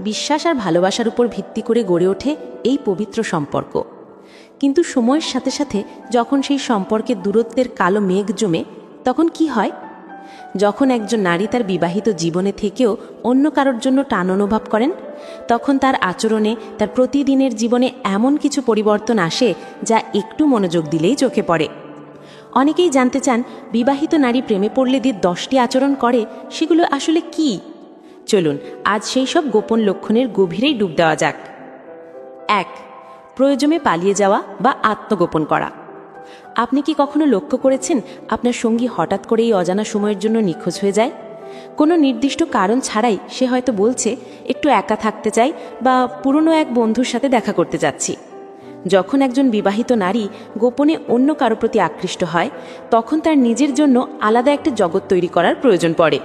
বিশ্বাস আর ভালোবাসার উপর ভিত্তি করে গড়ে ওঠে এই পবিত্র সম্পর্ক। কিন্তু সময়ের সাথে সাথে যখন সেই সম্পর্কে দূরত্বের কালো মেঘ জমে, তখন কি হয়? যখন একজন নারী তার বিবাহিত জীবনে থেকেও অন্য কারোর জন্য টান অনুভব করেন, তখন তার আচরণে, তার প্রতিদিনের জীবনে এমন কিছু পরিবর্তন আসে যা একটু মনোযোগ দিলেই চোখে পড়ে। অনেকেই জানতে চান, বিবাহিত নারী প্রেমে পড়লে যে 10টি আচরণ করে সেগুলো আসলে কি? চলুন আজ সেই সব গোপন লক্ষণের গভীরেই ডুব দেওয়া যাক। 1. প্রয়োজনে পালিয়ে যাওয়া বা আত্মগোপন করা। আপনি কি কখনো লক্ষ্য করেছেন আপনার সঙ্গী হঠাৎ করেই অজানা সময়ের জন্য নিখোঁজ হয়ে যায়? কোনো নির্দিষ্ট কারণ ছাড়াই সে হয়তো বলছে একটু একা থাকতে চাই বা পুরনো এক বন্ধুর সাথে দেখা করতে যাচ্ছি। যখন একজন বিবাহিত নারী গোপনে অন্য কারো প্রতি আকৃষ্ট হয়, তখন তার নিজের জন্য আলাদা একটা জগৎ তৈরি করার প্রয়োজন পড়ে।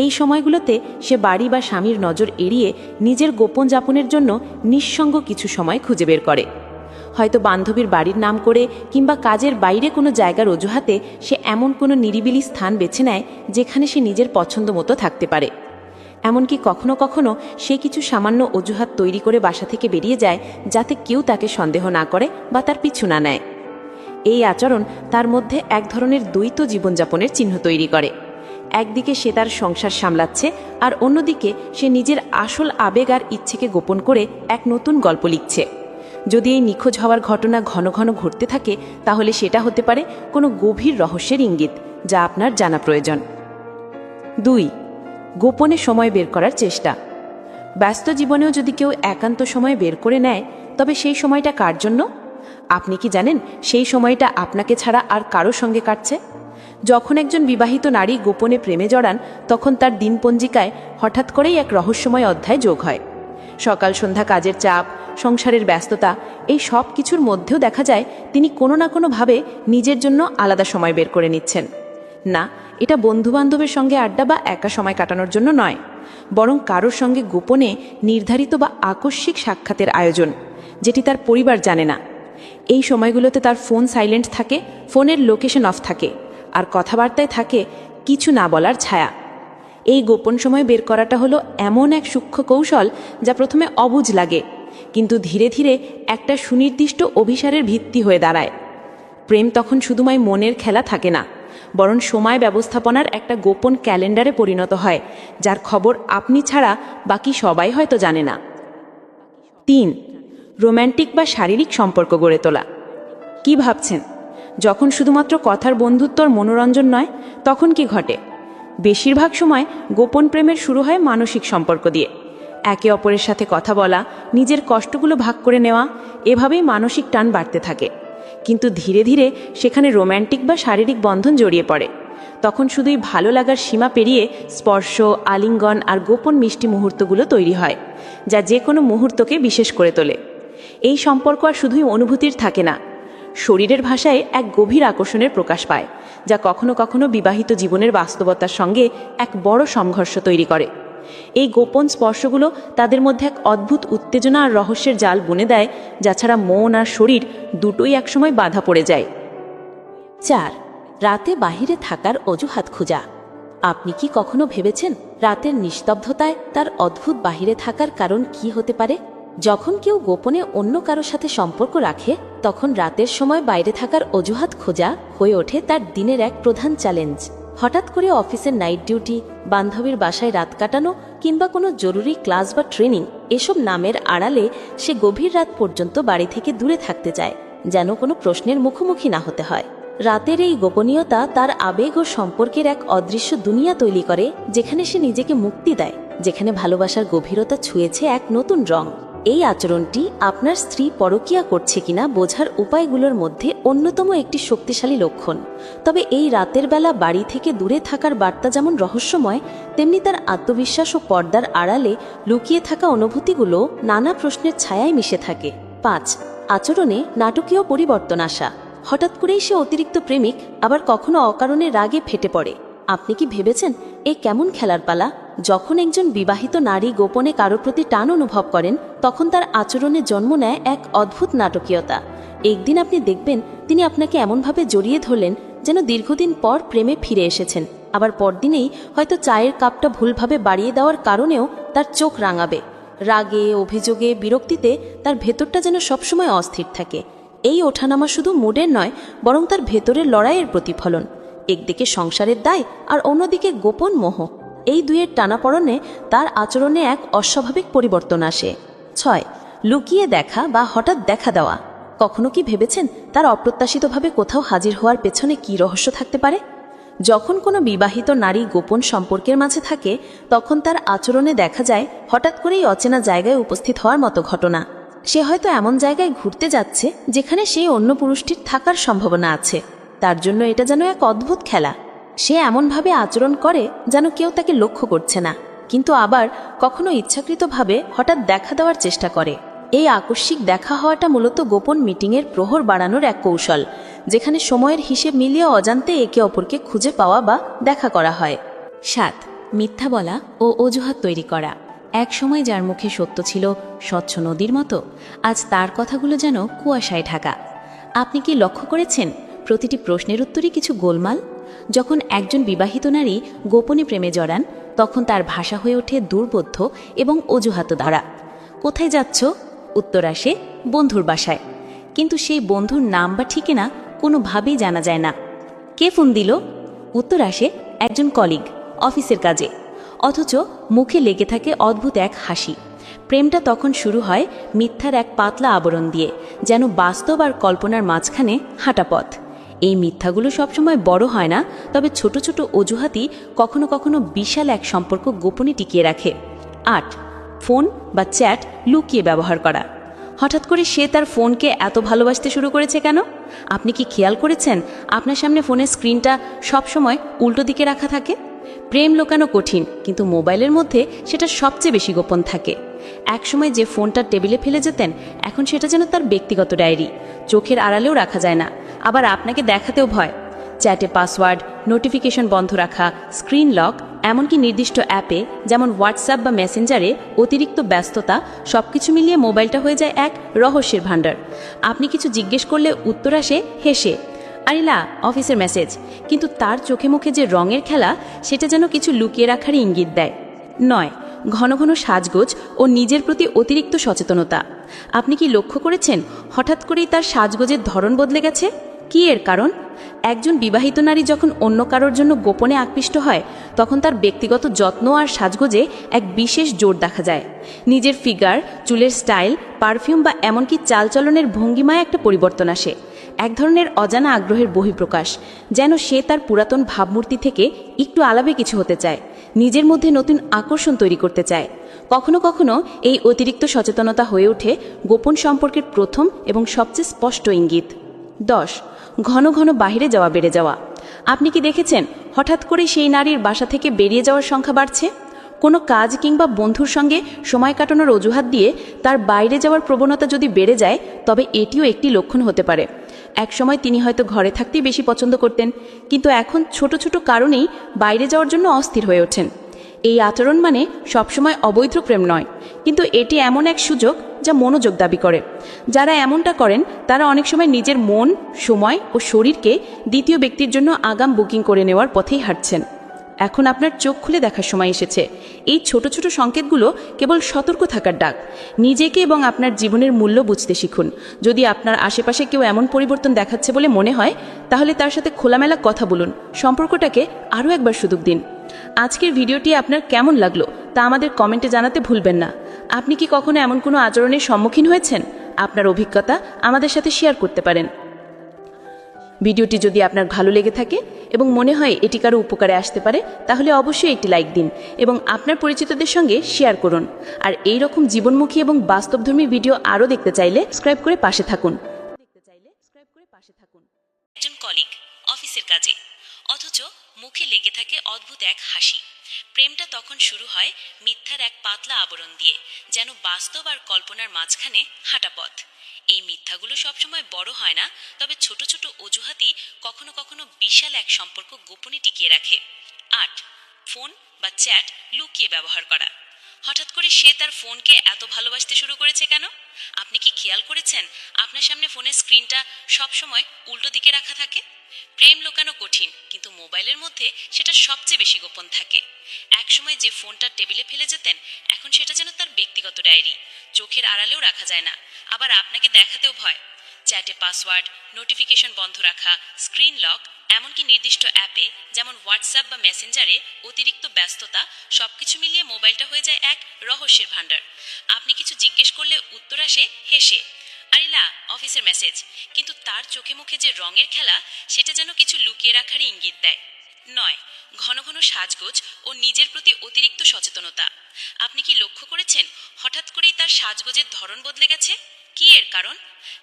এই সময়গুলোতে সে বাড়ি বা স্বামীর নজর এড়িয়ে নিজের গোপন যাপনের জন্য নিঃসঙ্গ কিছু সময় খুঁজে বের করে। হয়তো বান্ধবীর বাড়ির নাম করে কিংবা কাজের বাইরে কোনো জায়গার অজুহাতে সে এমন কোনো নিরিবিলি স্থান বেছে নেয় যেখানে সে নিজের পছন্দ মতো থাকতে পারে। এমনকি কখনো কখনো সে কিছু সামান্য অজুহাত তৈরি করে বাসা থেকে বেরিয়ে যায়, যাতে কেউ তাকে সন্দেহ না করে বা তার পিছু না নেয়। এই আচরণ তার মধ্যে এক ধরনের দ্বৈত জীবনযাপনের চিহ্ন তৈরি করে। একদিকে সে তার সংসার সামলাচ্ছে, আর অন্যদিকে সে নিজের আসল আবেগ আর ইচ্ছেকে গোপন করে এক নতুন গল্প লিখছে। যদি এই নিখোঁজ হওয়ার ঘটনা ঘন ঘন ঘটতে থাকে, তাহলে সেটা হতে পারে কোনো গভীর রহস্যের ইঙ্গিত, যা আপনার জানা প্রয়োজন। 2. গোপনে সময় বের করার চেষ্টা। ব্যস্ত জীবনেও যদি কেউ একান্ত সময় বের করে নেয়, তবে সেই সময়টা কার জন্য? আপনি কি জানেন সেই সময়টা আপনাকে ছাড়া আর কারো সঙ্গে কাটছে? যখন একজন বিবাহিত নারী গোপনে প্রেমে জড়ান, তখন তার দিনপঞ্জিকায় হঠাৎ করেই এক রহস্যময় অধ্যায় যোগ হয়। সকাল সন্ধ্যা কাজের চাপ, সংসারের ব্যস্ততা, এই সব কিছুর মধ্যেও দেখা যায় তিনি কোনো না কোনোভাবে নিজের জন্য আলাদা সময় বের করে নিচ্ছেন। না, এটা বন্ধুবান্ধবের সঙ্গে আড্ডা বা একা সময় কাটানোর জন্য নয়, বরং কারোর সঙ্গে গোপনে নির্ধারিত বা আকস্মিক সাক্ষাতের আয়োজন, যেটি তার পরিবার জানে না। এই সময়গুলোতে তার ফোন সাইলেন্ট থাকে, ফোনের লোকেশন অফ থাকে, আর কথাবার্তায় থাকে কিছু না বলার ছায়া। এই গোপন সময় বের করাটা হলো এমন এক সূক্ষ্ম কৌশল যা প্রথমে অবুঝ লাগে, কিন্তু ধীরে ধীরে একটা সুনির্দিষ্ট অভিসারের ভিত্তি হয়ে দাঁড়ায়। প্রেম তখন শুধুমাত্র মনের খেলা থাকে না, বরং সময় ব্যবস্থাপনার একটা গোপন ক্যালেন্ডারে পরিণত হয়, যার খবর আপনি ছাড়া বাকি সবাই হয়তো জানে না। 3. রোম্যান্টিক বা শারীরিক সম্পর্ক গড়ে তোলা। কি ভাবছেন? যখন শুধুমাত্র কথার বন্ধুত্বর মনোরঞ্জন নয়, তখন কি ঘটে? বেশিরভাগ সময় গোপন প্রেমের শুরু হয় মানসিক সম্পর্ক দিয়ে। একে অপরের সাথে কথা বলা, নিজের কষ্টগুলো ভাগ করে নেওয়া, এভাবেই মানসিক টান বাড়তে থাকে। কিন্তু ধীরে ধীরে সেখানে রোম্যান্টিক বা শারীরিক বন্ধন জড়িয়ে পড়ে। তখন শুধুই ভালো লাগার সীমা পেরিয়ে স্পর্শ, আলিঙ্গন আর গোপন মিষ্টি মুহূর্তগুলো তৈরি হয়, যা যে কোনো মুহূর্তকে বিশেষ করে তোলে। এই সম্পর্ক আর শুধুই অনুভূতির থাকে না, শরীরের ভাষায় এক গভীর আকর্ষণের প্রকাশ পায়, যা কখনো কখনো বিবাহিত জীবনের বাস্তবতার সঙ্গে এক বড় সংঘর্ষ তৈরি করে। এই গোপন স্পর্শগুলো তাদের মধ্যে এক অদ্ভুত উত্তেজনা আর রহস্যের জাল বুনে দেয়, যা ছাড়া মন আর শরীর দুটোই একসময় বাধা পড়ে যায়। 4. রাতে বাহিরে থাকার অজুহাত খোঁজা। আপনি কি কখনো ভেবেছেন রাতের নিস্তব্ধতায় তার অদ্ভুত বাহিরে থাকার কারণ কি হতে পারে? যখন কেউ গোপনে অন্য কারোর সাথে সম্পর্ক রাখে, তখন রাতের সময় বাইরে থাকার অজুহাত খোঁজা হয়ে ওঠে তার দিনের এক প্রধান চ্যালেঞ্জ। হঠাৎ করে অফিসের নাইট ডিউটি, বান্ধবীর বাসায় রাত কাটানো কিংবা কোনো জরুরি ক্লাস বা ট্রেনিং, এসব নামের আড়ালে সে গভীর রাত পর্যন্ত বাড়ি থেকে দূরে থাকতে চায়, যেন কোনো প্রশ্নের মুখোমুখি না হতে হয়। রাতের এই গোপনীয়তা তার আবেগ ও সম্পর্কের এক অদৃশ্য দুনিয়া তৈরি করে, যেখানে সে নিজেকে মুক্তি দেয়, যেখানে ভালোবাসার গভীরতা ছুঁয়েছে এক নতুন রং। এই আচরণটি আপনার স্ত্রী পরকীয়া করছে কিনা বোঝার উপায়গুলোর মধ্যে অন্যতম একটি শক্তিশালী লক্ষণ। তবে এই রাতের বেলা বাড়ি থেকে দূরে থাকার বার্তা যেমন রহস্যময়, তেমনি তার আত্মবিশ্বাস ও পর্দার আড়ালে লুকিয়ে থাকা অনুভূতিগুলো নানা প্রশ্নের ছায়ায় মিশে থাকে। 5. আচরণে নাটকীয় পরিবর্তন আসা। হঠাৎ করেই সে অতিরিক্ত প্রেমিক, আবার কখনো অকারণে রাগে ফেটে পড়ে। আপনি কি ভেবেছেন এ কেমন খেলার পালা? যখন একজন বিবাহিত নারী গোপনে কারোর প্রতি টান অনুভব করেন, তখন তার আচরণে জন্ম নেয় এক অদ্ভুত নাটকীয়তা। একদিন আপনি দেখবেন তিনি আপনাকে এমনভাবে জড়িয়ে ধরলেন যেন দীর্ঘদিন পর প্রেমে ফিরে এসেছেন। আবার পরদিনেই হয়তো চায়ের কাপটা ভুলভাবে বাড়িয়ে দেওয়ার কারণেও তার চোখ রাঙাবে। রাগে, অভিযোগে, বিরক্তিতে তার ভেতরটা যেন সবসময় অস্থির থাকে। এই ওঠানামা শুধু মুডের নয়, বরং তার ভেতরের লড়াইয়ের প্রতিফলন। একদিকে সংসারের দায় আর অন্যদিকে গোপন মোহ। এই দুয়ের টানাপড়নে তার আচরণে এক অস্বাভাবিক পরিবর্তন আসে। 6. লুকিয়ে দেখা বা হঠাৎ দেখা দেওয়া। কখনো কি ভেবেছেন তার অপ্রত্যাশিতভাবে কোথাও হাজির হওয়ার পেছনে কী রহস্য থাকতে পারে? যখন কোনো বিবাহিত নারী গোপন সম্পর্কের মাঝে থাকে, তখন তার আচরণে দেখা যায় হঠাৎ করেই অচেনা জায়গায় উপস্থিত হওয়ার মতো ঘটনা। সে হয়তো এমন জায়গায় ঘুরতে যাচ্ছে যেখানে সেই অন্য পুরুষটির থাকার সম্ভাবনা আছে। তার জন্য এটা যেন এক অদ্ভুত খেলা। সে এমনভাবে আচরণ করে যেন কেউ তাকে লক্ষ্য করছে না, কিন্তু আবার কখনো ইচ্ছাকৃতভাবে হঠাৎ দেখা দেওয়ার চেষ্টা করে। এই আকস্মিক দেখা হওয়াটা মূলত গোপন মিটিংয়ের প্রহর বাড়ানোর এক কৌশল, যেখানে সময়ের হিসেব মিলিয়ে অজান্তে একে অপরকে খুঁজে পাওয়া বা দেখা করা হয়। 7. মিথ্যা বলা ও অজুহাত তৈরি করা। এক সময় যার মুখে সত্য ছিল স্বচ্ছ নদীর মতো, আজ তার কথাগুলো যেন কুয়াশায় ঢাকা। আপনি কি লক্ষ্য করেছেন প্রতিটি প্রশ্নের উত্তরই কিছু গোলমাল? যখন একজন বিবাহিত নারী গোপনে প্রেমে জড়ান, তখন তার ভাষা হয়ে ওঠে দুর্বোধ্য এবং অজুহাত দ্বারা। কোথায় যাচ্ছ? উত্তর আসে বন্ধুর বাসায়, কিন্তু সেই বন্ধুর নাম বা ঠিকানা কোনোভাবেই জানা যায় না। কে ফোন দিল? উত্তর আসে একজন কলিগ, অফিসের কাজে। অথচ মুখে লেগে থাকে অদ্ভুত এক হাসি। প্রেমটা তখন শুরু হয় মিথ্যার এক পাতলা আবরণ দিয়ে, যেন বাস্তব আর কল্পনার মাঝখানে হাঁটা পথ। এই মিথ্যাগুলো সবসময় বড় হয় না, তবে ছোট ছোট অজুহাতই কখনো কখনো বিশাল এক সম্পর্ক গোপনে টিকিয়ে রাখে। 8. ফোন বা চ্যাট লুকিয়ে ব্যবহার করা। হঠাৎ করে সে তার ফোনকে এত ভালোবাসতে শুরু করেছে কেন? আপনি কি খেয়াল করেছেন আপনার সামনে ফোনের স্ক্রিনটা সবসময় উল্টো দিকে রাখা থাকে? প্রেম লুকানো কঠিন, কিন্তু মোবাইলের মধ্যে সেটা সবচেয়ে বেশি গোপন থাকে। একসময় যে ফোনটা টেবিলে ফেলে যেতেন, এখন সেটা যেন তার ব্যক্তিগত ডায়েরি। চোখের আড়ালেও রাখা যায় না, আবার আপনাকে দেখাতেও ভয়। চ্যাটে পাসওয়ার্ড, নোটিফিকেশন বন্ধ রাখা, স্ক্রিন লক, এমনকি নির্দিষ্ট অ্যাপে যেমন হোয়াটসঅ্যাপ বা মেসেঞ্জারে অতিরিক্ত ব্যস্ততা, সবকিছু মিলিয়ে মোবাইলটা হয়ে যায় এক রহস্যের ভাণ্ডার। আপনি কিছু জিজ্ঞেস করলে উত্তর আসে হেসে, আরে না, অফিসের মেসেজ। কিন্তু তার চোখে মুখে যে রঙের খেলা, সেটা যেন কিছু লুকিয়ে রাখার ইঙ্গিত দেয়। 9. ঘন ঘন সাজগোজ ও নিজের প্রতি অতিরিক্ত সচেতনতা। আপনি কি লক্ষ্য করেছেন হঠাৎ করেই তার সাজগোজের ধরন বদলে গেছে? কি এর কারণ? একজন বিবাহিত নারী যখন অন্য কারোর জন্য গোপনে আকৃষ্ট হয়, তখন তার ব্যক্তিগত যত্ন আর সাজগোজে এক বিশেষ জোর দেখা যায়। নিজের ফিগার, চুলের স্টাইল, পারফিউম বা এমনকি চালচলনের ভঙ্গিমায় একটা পরিবর্তন আসে। এক ধরনের অজানা আগ্রহের বহিঃপ্রকাশ, যেন সে তার পুরাতন ভাবমূর্তি থেকে একটু আলাদা কিছু হতে চায়, নিজের মধ্যে নতুন আকর্ষণ তৈরি করতে চায়। কখনো কখনো এই অতিরিক্ত সচেতনতা হয়ে ওঠে গোপন সম্পর্কের প্রথম এবং সবচেয়ে স্পষ্ট ইঙ্গিত। 10. ঘন ঘন বাইরে যাওয়া বেড়ে যাওয়া। আপনি কি দেখেছেন হঠাৎ করে সেই নারীর বাসা থেকে বেরিয়ে যাওয়ার সংখ্যা বাড়ছে? কোনো কাজ কিংবা বন্ধুর সঙ্গে সময় কাটানোর অজুহাত দিয়ে তার বাইরে যাওয়ার প্রবণতা যদি বেড়ে যায়, তবে এটিও একটি লক্ষণ হতে পারে। একসময় তিনি হয়তো ঘরে থাকতেই বেশি পছন্দ করতেন, কিন্তু এখন ছোট ছোট কারণেই বাইরে যাওয়ার জন্য অস্থির হয়ে ওঠেন। এই আচরণ মানে সবসময় অবৈধ প্রেম নয়, কিন্তু এটি এমন এক সুযোগ যা মনোযোগ দাবি করে। যারা এমনটা করেন তারা অনেক সময় নিজের মন, সময় ও শরীরকে দ্বিতীয় ব্যক্তির জন্য আগাম বুকিং করে নেওয়ার পথেই হাঁটছেন। এখন আপনার চোখ খুলে দেখার সময় এসেছে। এই ছোট ছোট সংকেতগুলো কেবল সতর্ক থাকার ডাক। নিজেকে এবং আপনার জীবনের মূল্য বুঝতে শিখুন। যদি আপনার আশেপাশে কেউ এমন পরিবর্তন দেখাচ্ছে বলে মনে হয়, তাহলে তার সাথে খোলামেলা কথা বলুন, সম্পর্কটাকে আরও একবার সুযোগ দিন। আজকের ভিডিওটি আপনার কেমন লাগলো তা আমাদের কমেন্টে জানাতে ভুলবেন না। আপনি কি কখনো এমন কোনো আচরণের সম্মুখীন হয়েছেন? আপনার অভিজ্ঞতা আমাদের সাথে শেয়ার করতে পারেন। ভিডিওটি যদি আপনার ভালো লেগে থাকে এবং মনে হয় এটি কারো উপকারে আসতে পারে, তাহলে অবশ্যই একটি লাইক দিন এবং আপনার পরিচিতদের সঙ্গে শেয়ার করুন। আর এই রকম জীবনমুখী এবং বাস্তবধর্মী ভিডিও আরও দেখতে চাইলে সাবস্ক্রাইব করে পাশে থাকুন। একজন কলিগ, অফিসের কাজে। অথচ মুখে লেগে থাকে অদ্ভুত এক হাসি। প্রেমটা তখন শুরু হয় মিথ্যার এক পাতলা আবরণ দিয়ে, যেন বাস্তব আর কল্পনার মাঝখানে হাঁটা পথ। এই মিথ্যাগুলো সবসময় বড় হয় না, তবে ছোট ছোট অজুহাতই কখনো কখনো বিশাল এক সম্পর্ক গোপনে টিকিয়ে রাখে। 8. ফোন বা চ্যাট লুকিয়ে ব্যবহার করা। হঠাৎ করে সে তার ফোনকে এত ভালোবাসতে শুরু করেছে কেন? আপনি কি খেয়াল করেছেন আপনার সামনে ফোনের স্ক্রিনটা সবসময় উল্টো দিকে রাখা থাকে? প্রেম লুকানো কঠিন, কিন্তু মোবাইলের মধ্যে সেটা সবচেয়ে বেশি গোপন থাকে। একসময় যে ফোনটা টেবিলে ফেলে যেতেন, এখন সেটা যেন তার ব্যক্তিগত ডায়েরি। চোখের আড়ালেও রাখা যায় না, আবার আপনাকে দেখাতেও ভয়। চ্যাটে পাসওয়ার্ড, নোটিফিকেশন বন্ধ রাখা, স্ক্রিন লক, এমনকি নির্দিষ্ট অ্যাপে যেমন হোয়াটসঅ্যাপ বা মেসেঞ্জারে অতিরিক্ত ব্যস্ততা, সবকিছু মিলিয়ে মোবাইলটা হয়ে যায় এক রহস্যের ভাণ্ডার। আপনি কিছু জিজ্ঞেস করলে উত্তর আসে হেসে, আরিলা অফিসের মেসেজ, কিন্তু তার চোখে মুখে যে রঙের খেলা, সেটা যেন কিছু লুকিয়ে রাখার ইঙ্গিত দেয়। নয়, ঘন ঘন সাজগোজ ও নিজের প্রতি অতিরিক্ত সচেতনতা। আপনি কি লক্ষ্য করেছেন হঠাৎ করেই তার সাজগোজের ধরন বদলে গেছে? কি এর কারণ?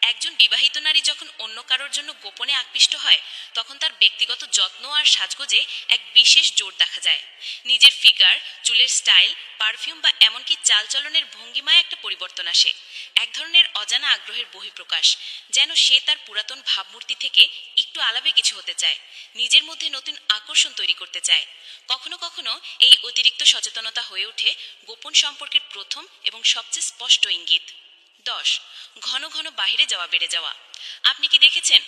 একজন বিবাহিত নারী যখন অন্য কারোর জন্য গোপনে আকৃষ্ট হয়, তখন তার ব্যক্তিগত যত্ন আর সাজগোজে এক বিশেষ জোর দেখা যায়। নিজের ফিগার, চুলের স্টাইল, পারফিউম বা এমনকি চালচলনের ভঙ্গিমায় একটা পরিবর্তন আসে। এক ধরনের অজানা আগ্রহের বহিঃপ্রকাশ, যেন সে তার পুরাতন ভাবমূর্তি থেকে একটু আলাদা কিছু হতে চায়, নিজের মধ্যে নতুন আকর্ষণ তৈরি করতে চায়। কখনো কখনো এই অতিরিক্ত সচেতনতা হয়ে ওঠে গোপন সম্পর্কের প্রথম এবং সবচেয়ে স্পষ্ট ইঙ্গিত। 10, ঘন ঘন বাইরে যাওয়া বেড়ে যাওয়া। আপনি কি দেখেছেন